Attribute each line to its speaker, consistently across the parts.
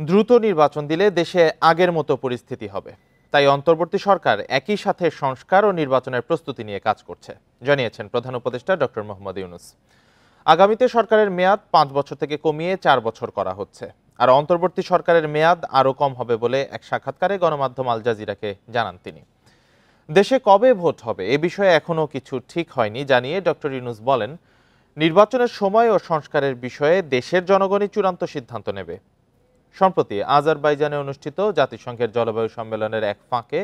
Speaker 1: দ্রুত নির্বাচন দিলে দেশে আগের মতো পরিস্থিতি হবে, তাই অন্তর্বর্তী সরকার একই সাথে সংস্কার ও নির্বাচনের প্রস্তুতি নিয়ে কাজ করছে, জানিয়েছেন প্রধান উপদেষ্টা ডক্টর মোহাম্মদ ইউনূস। আগামীতে সরকারের মেয়াদ 5 বছর থেকে কমিয়ে 4 বছর করা হচ্ছে, আর অন্তর্বর্তী সরকারের মেয়াদ আরও কম হবে বলে এক সাক্ষাৎকারে গণমাধ্যম আল জাজিরাকে জানান তিনি। দেশে কবে ভোট হবে এ বিষয়ে এখনও কিছু ঠিক হয়নি জানিয়ে ডক্টর ইউনূস বলেন, নির্বাচনের সময় ও সংস্কারের বিষয়ে দেশের জনগণই চূড়ান্ত সিদ্ধান্ত নেবে। সম্প্রতি আজারবাইজানে অনুষ্ঠিত জাতিসংঘের জলবায়ু সম্মেলনের এক ফাঁকে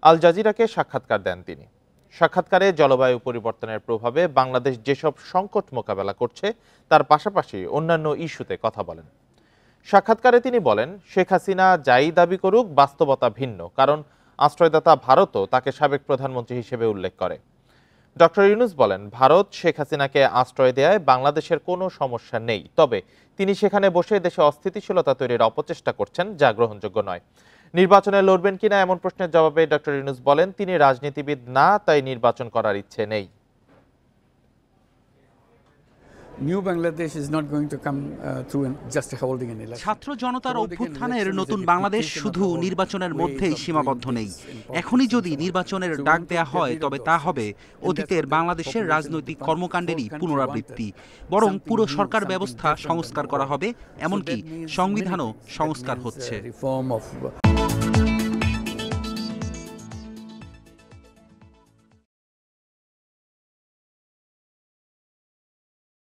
Speaker 1: আল জাজিরাকে সাক্ষাৎকার দেন তিনি। সাক্ষাৎকারে জলবায়ু পরিবর্তনের প্রভাবে বাংলাদেশ যেসব সংকট মোকাবেলা করছে তার পাশাপাশি অন্যান্য ইস্যুতে কথা বলেন। সাক্ষাৎকারে তিনি বলেন, শেখ হাসিনা যাই দাবি করুক বাস্তবতা ভিন্ন, কারণ আশ্রয়দাতা ভারতও তাকে সাবেক প্রধানমন্ত্রী হিসেবে উল্লেখ করে। ডক্টর ইউনূস বলেন, ভারত শেখ হাসিনাকে আশ্রয় দেয়ায় বাংলাদেশের কোনো সমস্যা নেই, তবে তিনি সেখানে বসে দেশে অস্থিতিশীলতা তৈরির অপচেষ্টা করছেন, যা গ্রহণযোগ্য নয়। নির্বাচনে লড়বেন কিনা এমন প্রশ্নের জবাবে ডক্টর ইউনূস বলেন, তিনি রাজনীতিবিদ না, তাই নির্বাচন করার ইচ্ছে নেই।
Speaker 2: New Bangladesh is not going to come through just holding an election.
Speaker 3: ছাত্র জনতার অভ্যুত্থানের নতুন বাংলাদেশ শুধু নির্বাচনের মধ্যেই সীমাবদ্ধ নেই। এখনই যদি নির্বাচনের ডাক দেয়া হয় তবে তা হবে অতীতের বাংলাদেশের রাজনৈতিক কর্মকাণ্ডেরই পুনরাবৃত্তি। বরং পুরো সরকার ব্যবস্থা সংস্কার করা হবে, এমনকি সংবিধানও সংস্কার হচ্ছে।